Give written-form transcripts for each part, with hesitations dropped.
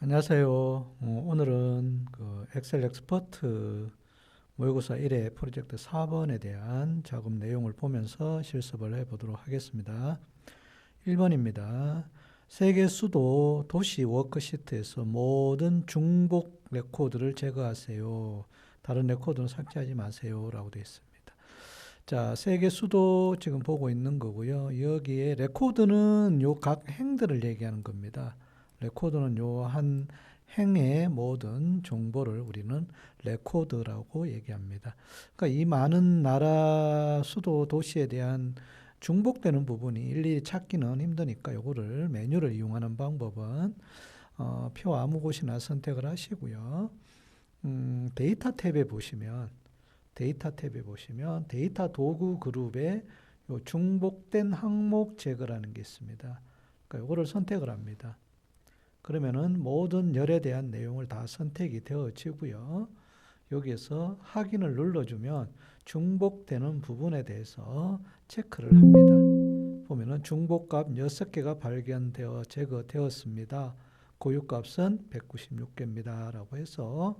안녕하세요. 오늘은 엑셀 엑스퍼트 모의고사 1회 프로젝트 4번에 대한 작업 내용을 보면서 실습을 해보도록 하겠습니다. 1번입니다. 세계 수도 도시 워크시트에서 모든 중복 레코드를 제거하세요. 다른 레코드는 삭제하지 마세요. 라고 되어 있습니다. 자, 세계 수도 지금 보고 있는 거고요. 여기에 레코드는 요 각 행들을 얘기하는 겁니다. 레코드는 요 한 행의 모든 정보를 우리는 레코드라고 얘기합니다. 그러니까 이 많은 나라 수도 도시에 대한 중복되는 부분이 일일이 찾기는 힘드니까 요거를 메뉴를 이용하는 방법은 표 아무 곳이나 선택을 하시고요. 데이터 탭에 보시면 데이터 도구 그룹에 요 중복된 항목 제거라는 게 있습니다. 그러니까 요거를 선택을 합니다. 그러면은 모든 열에 대한 내용을 다 선택이 되어지고요. 여기에서 확인을 눌러주면 중복되는 부분에 대해서 체크를 합니다. 보면은 중복값 6개가 발견되어 제거되었습니다. 고유값은 196개입니다. 라고 해서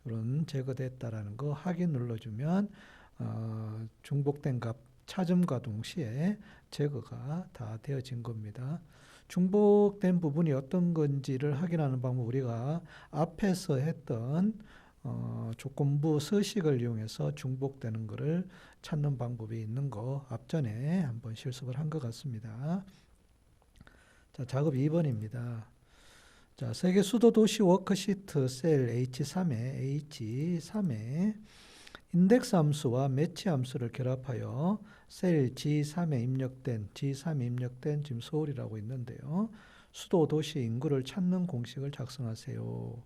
이런 제거됐다라는 거 확인 눌러주면 중복된 값 찾음과 동시에 제거가 다 되어진 겁니다. 중복된 부분이 어떤 건지를 확인하는 방법 우리가 앞에서 했던 조건부 서식을 이용해서 중복되는 것을 찾는 방법이 있는 거 앞전에 한번 실습을 한 것 같습니다. 자, 작업 2번입니다. 자, 세계 수도 도시 워크시트 셀 H3에 인덱스 함수와 매치 함수를 결합하여 셀 G3에 입력된 지금 서울이라고 있는데요. 수도 도시 인구를 찾는 공식을 작성하세요.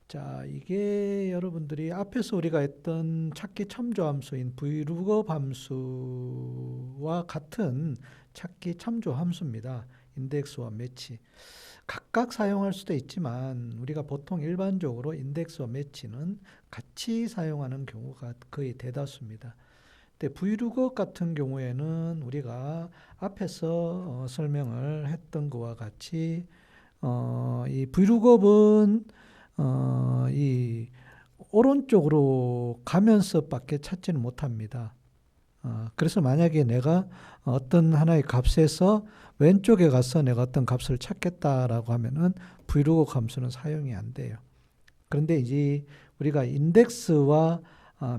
자, 이게 여러분들이 앞에서 우리가 했던 찾기 참조 함수인 VLOOKUP 함수와 같은 찾기 참조 함수입니다. 인덱스와 매치. 각각 사용할 수도 있지만 우리가 보통 일반적으로 인덱스와 매치는 같이 사용하는 경우가 거의 대다수입니다. 근데 VLOOKUP 같은 경우에는 우리가 앞에서 설명을 했던 것과 같이 이 VLOOKUP은 이 오른쪽으로 가면서밖에 찾지는 못합니다. 그래서 만약에 내가 어떤 하나의 값에서 왼쪽에 가서 내가 어떤 값을 찾겠다라고 하면은 VLOOKUP 함수는 사용이 안 돼요. 그런데 이제 우리가 인덱스와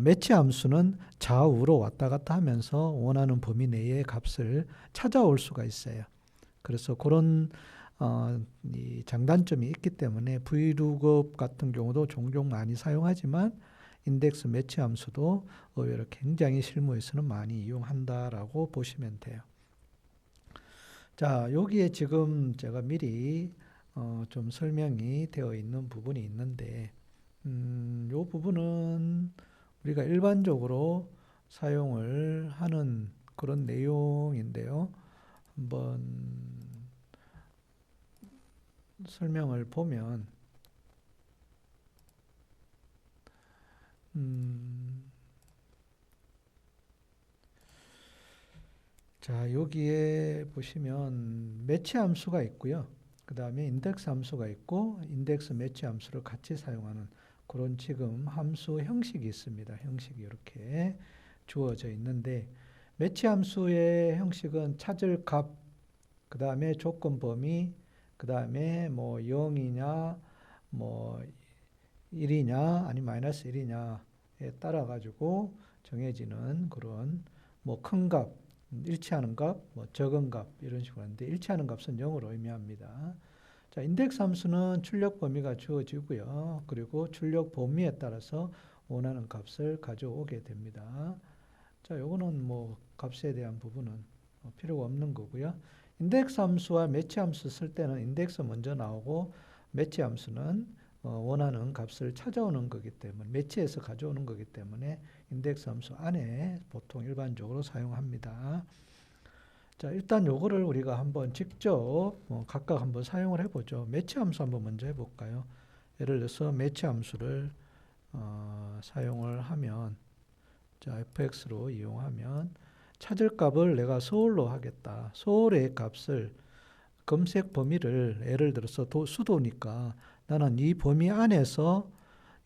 매치 함수는 좌우로 왔다 갔다 하면서 원하는 범위 내의 값을 찾아올 수가 있어요. 그래서 그런 이 장단점이 있기 때문에 VLOOKUP 같은 경우도 종종 많이 사용하지만 인덱스 매치 함수도 의외로 굉장히 실무에서는 많이 이용한다라고 보시면 돼요. 자, 여기에 지금 제가 미리 좀 설명이 되어 있는 부분이 있는데, 요 부분은 우리가 일반적으로 사용을 하는 그런 내용인데요. 한번 설명을 보면, 자, 여기에 보시면 매치 함수가 있고요. 그 다음에 인덱스 함수가 있고 인덱스 매치 함수를 같이 사용하는 그런 지금 함수 형식이 있습니다. 형식이 이렇게 주어져 있는데 매치 함수의 형식은 찾을 값, 그 다음에 조건 범위, 그 다음에 뭐 0이냐, 뭐 1이냐, 아니 마이너스 1이냐에 따라 가지고 정해지는 그런 뭐 큰 값, 일치하는 값, 뭐 적은 값 이런 식으로 하는데 일치하는 값은 0으로 의미합니다. 자, 인덱스 함수는 출력 범위가 주어지고요. 그리고 출력 범위에 따라서 원하는 값을 가져오게 됩니다. 자, 요거는 뭐 값에 대한 부분은 필요가 없는 거고요. 인덱스 함수와 매치 함수 쓸 때는 인덱스 먼저 나오고 매치 함수는 원하는 값을 찾아오는 거기 때문에 매치해서 가져오는 거기 때문에 인덱스 함수 안에 보통 일반적으로 사용합니다. 자, 일단 요거를 우리가 한번 직접 각각 한번 사용을 해보죠. 매치 함수 한번 먼저 해볼까요? 예를 들어서 매치 함수를 사용을 하면 자, fx로 이용하면 찾을 값을 내가 서울로 하겠다. 서울의 값을 검색 범위를 예를 들어서 수도니까 나는 이 범위 안에서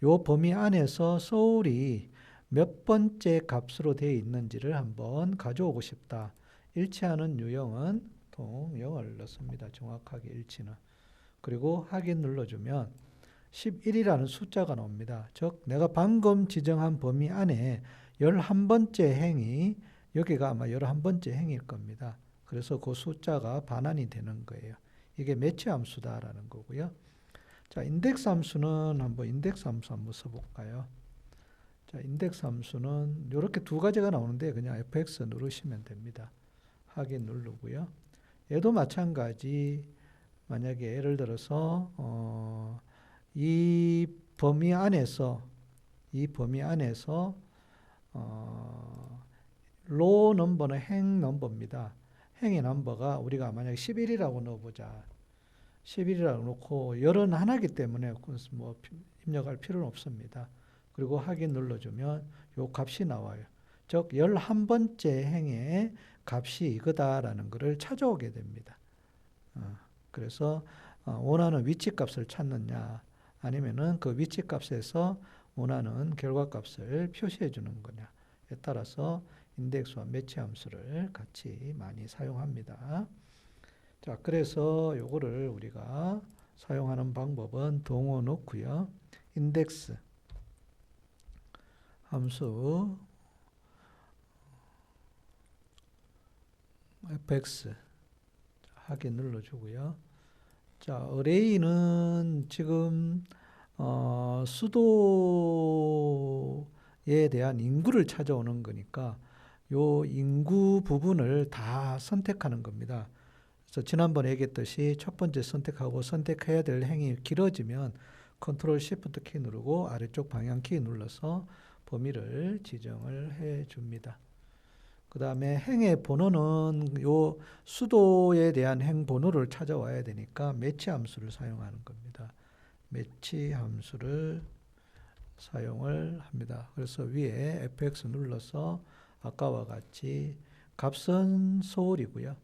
요 범위 안에서 서울이 몇 번째 값으로 되어 있는지를 한번 가져오고 싶다. 일치하는 유형은 보통 0을 넣습니다. 정확하게 일치는. 그리고 확인 눌러주면 11이라는 숫자가 나옵니다. 즉 내가 방금 지정한 범위 안에 11번째 행이 여기가 아마 11번째 행일 겁니다. 그래서 그 숫자가 반환이 되는 거예요. 이게 매치 함수다라는 거고요. 자, 인덱스 함수는 인덱스 함수 한번 써볼까요? 자, 인덱스 함수는 이렇게 두 가지가 나오는데 그냥 fx 누르시면 됩니다. 확인 누르고요. 얘도 마찬가지. 만약에 예를 들어서 이 범위 안에서 로 넘버는 행 넘버입니다. 행의 넘버가 우리가 만약에 11이라고 넣어보자. 11이라고 놓고 열은 하나이기 때문에 뭐 입력할 필요는 없습니다. 그리고 확인 눌러주면 요 값이 나와요. 즉 11번째 행의 값이 이거다라는 것을 찾아오게 됩니다. 그래서 원하는 위치 값을 찾느냐 아니면은 그 위치 값에서 원하는 결과 값을 표시해 주는 거냐에 따라서 인덱스와 매치 함수를 같이 많이 사용합니다. 자, 그래서 요거를 우리가 사용하는 방법은 동호 놓고요. 인덱스 함수 fx 확인 눌러주고요. 자, array는 지금 수도에 대한 인구를 찾아오는 거니까 요 인구 부분을 다 선택하는 겁니다. 그래서 지난번에 얘기했듯이 첫 번째 선택하고 선택해야 될 행이 길어지면 컨트롤 시프트 키 누르고 아래쪽 방향 키 눌러서 범위를 지정을 해 줍니다. 그 다음에 행의 번호는 요 수도에 대한 행 번호를 찾아와야 되니까 매치 함수를 사용하는 겁니다. 매치 함수를 사용을 합니다. 그래서 위에 fx 눌러서 아까와 같이 값은 서울이고요.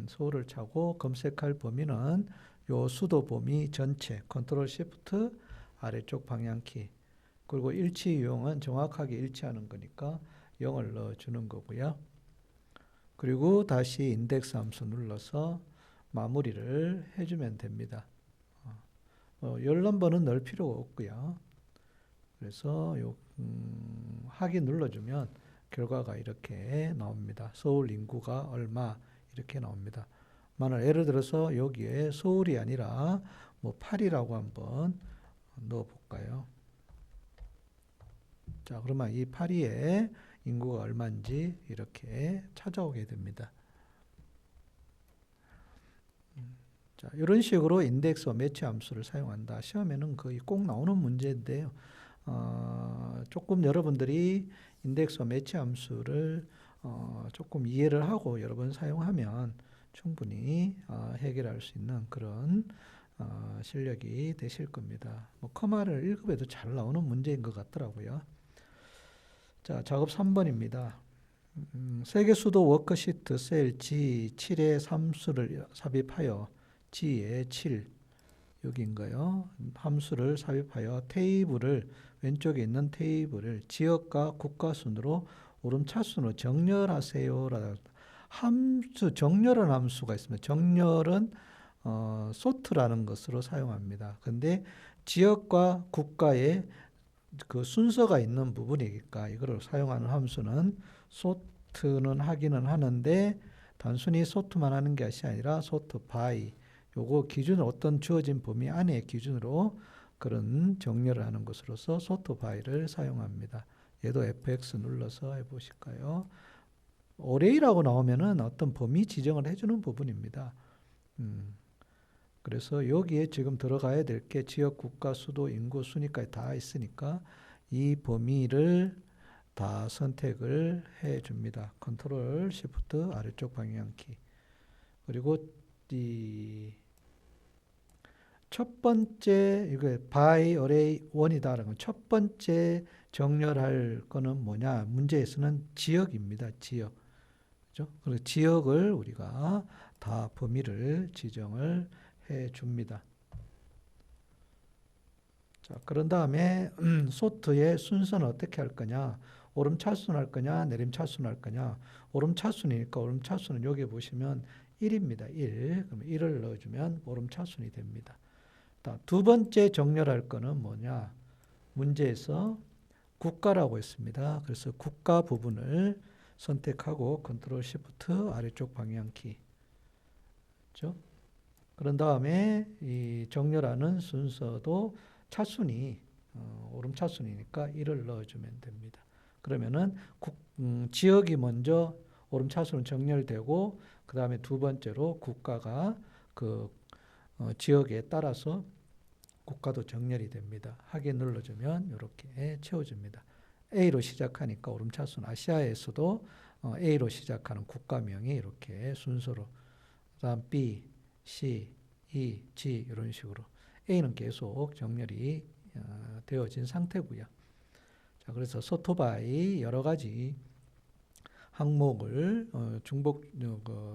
서울을 차고 검색할 범위는 요 수도 범위 전체 컨트롤 시프트 아래쪽 방향키 그리고 일치 유형은 정확하게 일치하는 거니까 0을 넣어주는 거고요. 그리고 다시 인덱스 함수 눌러서 마무리를 해주면 됩니다. 열 넘버는 넣을 필요가 없고요. 그래서 확인 눌러주면 결과가 이렇게 나옵니다. 서울 인구가 얼마 이렇게 나옵니다. 만약 예를 들어서 여기에 서울이 아니라 뭐 8이라고 한번 넣어볼까요? 자, 그러면 이 8위에 인구가 얼마인지 이렇게 찾아오게 됩니다. 자, 이런 식으로 인덱스와 매치 함수를 사용한다. 시험에는 거의 꼭 나오는 문제인데요. 조금 여러분들이 인덱스와 매치 함수를 조금 이해를 하고 여러 번 사용하면 충분히 해결할 수 있는 그런 실력이 되실 겁니다. 뭐 커마를 1급에도 잘 나오는 문제인 것 같더라고요. 자, 작업 3번입니다. 세계 수도 워크시트 셀 G7의 함수를 삽입하여 G의 7 여기인가요? 함수를 삽입하여 테이블을 왼쪽에 있는 테이블을 지역과 국가 순으로 오름차순으로 정렬하세요. 함수 정렬한 함수가 있습니다. 정렬은 sort라는 것으로 사용합니다. 근데 지역과 국가의 그 순서가 있는 부분이니까 이거를 사용하는 함수는 sort는 하기는 하는데 단순히 sort만 하는 것이 아니라 sort by 요거 기준을 어떤 주어진 범위 안에 기준으로 그런 정렬을 하는 것으로서 sort by를 사용합니다. 얘도 fx 눌러서 해보실까요? array라고 나오면은 어떤 범위 지정을 해주는 부분입니다. 그래서 여기에 지금 들어가야 될 게 지역, 국가, 수도, 인구, 순위까지 다 있으니까 이 범위를 다 선택을 해 줍니다. 컨트롤 시프트 아래쪽 방향키. 그리고 이 첫 번째 이거 by array 1이다라는 건 첫 번째 정렬할 거는 뭐냐? 문제에서는 지역입니다. 지역. 그죠? 그리고 지역을 우리가 다 범위를 지정을 해 줍니다. 자, 그런 다음에 소트의 순서는 어떻게 할 거냐? 오름차순 할 거냐? 내림차순 할 거냐? 오름차순이니까 오름차순은 여기 보시면 1입니다. 1. 그럼 1을 넣어주면 오름차순이 됩니다. 두 번째 정렬할 거는 뭐냐? 문제에서 국가라고 했습니다. 그래서 국가 부분을 선택하고 컨트롤 시프트 아래쪽 방향키. 그렇죠? 그런 다음에 이 정렬하는 순서도 차순이 오름 차순이니까 1을 넣어주면 됩니다. 그러면은 지역이 먼저 오름 차순은 정렬되고 그 다음에 두 번째로 국가가 그 지역에 따라서 국가도 정렬이 됩니다. 확인 눌러주면 이렇게 채워집니다. A로 시작하니까 오름차순 아시아에서도 A로 시작하는 국가명이 이렇게 순서로 그다음 B, C, E, G 이런 식으로 A는 계속 정렬이 되어진 상태고요. 자, 그래서 소토바이 여러 가지 항목을 중복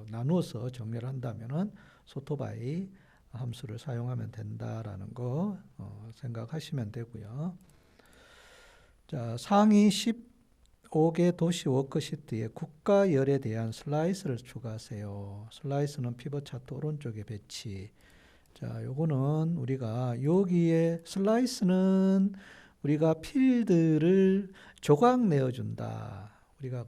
나누어서 정렬한다면은 소토바이 함수를 사용하면 된다라는 거 생각하시면 되고요. 자, 상위 15개 도시 워크시트에 국가열에 대한 슬라이스를 추가하세요. 슬라이스는 피벗 차트 오른쪽에 배치. 자, 요거는 우리가 여기에 슬라이스는 우리가 필드를 조각 내어준다. 우리가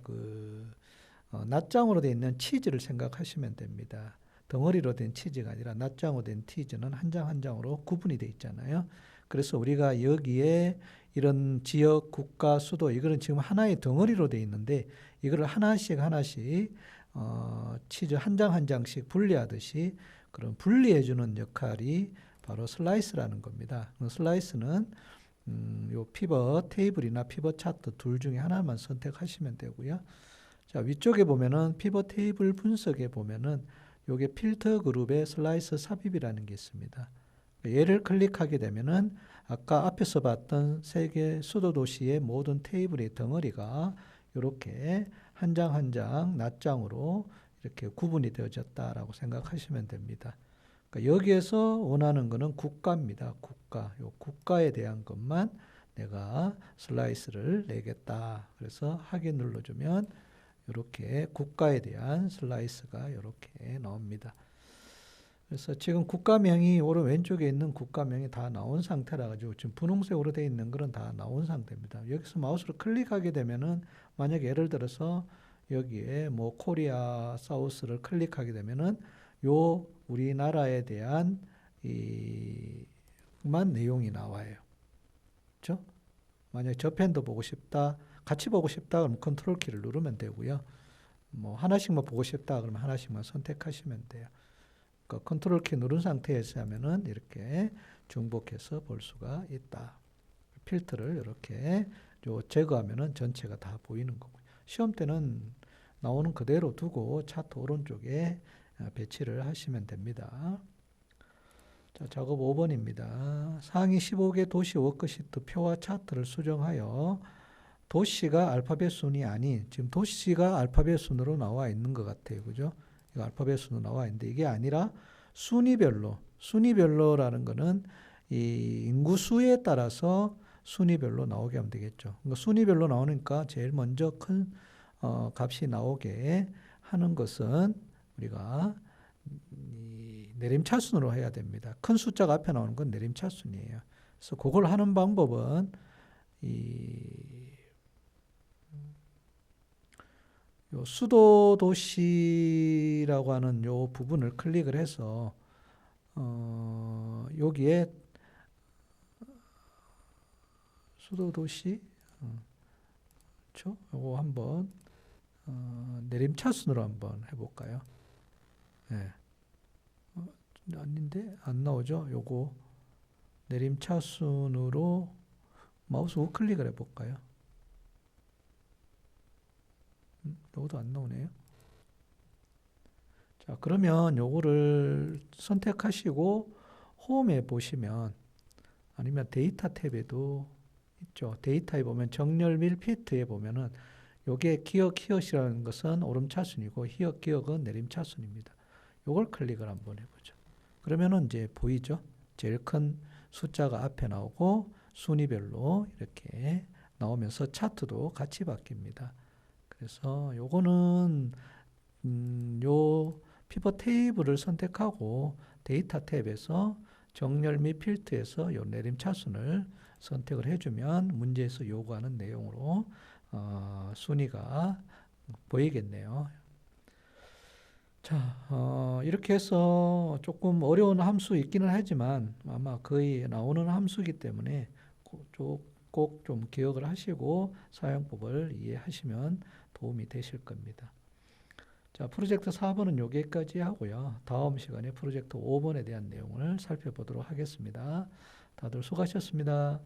낱장으로 되어 있는 치즈를 생각하시면 됩니다. 덩어리로 된 치즈가 아니라 낱장으로 된 치즈는 한 장 한 장으로 구분이 되어 있잖아요. 그래서 우리가 여기에 이런 지역, 국가, 수도 이거는 지금 하나의 덩어리로 되어 있는데 이거를 하나씩 치즈 한 장 한 장씩 분리하듯이 그런 분리해주는 역할이 바로 슬라이스라는 겁니다. 슬라이스는 요 피벗 테이블이나 피벗 차트 둘 중에 하나만 선택하시면 되고요. 자, 위쪽에 보면은 피벗 테이블 분석에 보면은 요게 필터 그룹의 슬라이스 삽입이라는 게 있습니다. 얘를 클릭하게 되면은 아까 앞에서 봤던 세계 수도 도시의 모든 테이블의 덩어리가 이렇게 한 장 한 장 낱장으로 이렇게 구분이 되어졌다라고 생각하시면 됩니다. 그러니까 여기에서 원하는 것은 국가입니다. 국가. 요 국가에 대한 것만 내가 슬라이스를 내겠다. 그래서 확인 눌러주면 이렇게 국가에 대한 슬라이스가 이렇게 나옵니다. 그래서 지금 국가명이 오른 왼쪽에 있는 국가명이 다 나온 상태라 가지고 지금 분홍색으로 되어 있는 것은 다 나온 상태입니다. 여기서 마우스를 클릭하게 되면은 만약 예를 들어서 여기에 뭐 코리아 사우스를 클릭하게 되면은 요 우리나라에 대한 이만 내용이 나와요. 그렇죠? 만약 저 펜도 보고 싶다, 같이 보고 싶다 그러면 컨트롤 키를 누르면 되고요. 뭐 하나씩만 보고 싶다 그러면 하나씩만 선택하시면 돼요. 그러니까 컨트롤 키 누른 상태에서 하면은 이렇게 중복해서 볼 수가 있다. 필터를 이렇게 제거하면은 전체가 다 보이는 거고요. 시험 때는 나오는 그대로 두고 차트 오른쪽에 배치를 하시면 됩니다. 자, 작업 5번입니다. 상위 15개 도시 워크시트 표와 차트를 수정하여 도시가 알파벳 순이 아닌, 지금 도시가 알파벳 순으로 나와 있는 것 같아요. 그죠? 이거 알파벳 순으로 나와 있는데 이게 아니라 순위별로라는 거는 이 인구수에 따라서 순위별로 나오게 하면 되겠죠. 그러니까 순위별로 나오니까 제일 먼저 큰 값이 나오게 하는 것은 우리가 내림차순으로 해야 됩니다. 큰 숫자가 앞에 나오는 건 내림차순이에요. 그래서 그걸 하는 방법은 요 수도 도시라고 하는 요 부분을 클릭을 해서 여기에 수도 도시 그렇죠? 요거 한번 내림차순으로 한번 해볼까요? 네. 아닌데 안 나오죠? 요거 내림차순으로 마우스 우클릭을 해볼까요? 요것도 안 나오네요. 자, 그러면 요거를 선택하시고 홈에 보시면 아니면 데이터 탭에도 있죠. 데이터에 보면 정렬 및 피트에 보면은 요게 기억 히읗이라는 것은 오름차순이고 히읗 기억은 내림차순입니다. 요걸 클릭을 한번 해보죠. 그러면은 이제 보이죠? 제일 큰 숫자가 앞에 나오고 순위별로 이렇게 나오면서 차트도 같이 바뀝니다. 그래서 요거는 요 피벗 테이블을 선택하고 데이터 탭에서 정렬 및 필터에서 요 내림차순을 선택을 해주면 문제에서 요구하는 내용으로 순위가 보이겠네요. 자, 이렇게 해서 조금 어려운 함수 있기는 하지만 아마 거의 나오는 함수이기 때문에 꼭 좀 기억을 하시고 사용법을 이해하시면 도움이 되실 겁니다. 자, 프로젝트 4번은 여기까지 하고요. 다음 시간에 프로젝트 5번에 대한 내용을 살펴보도록 하겠습니다. 다들 수고하셨습니다.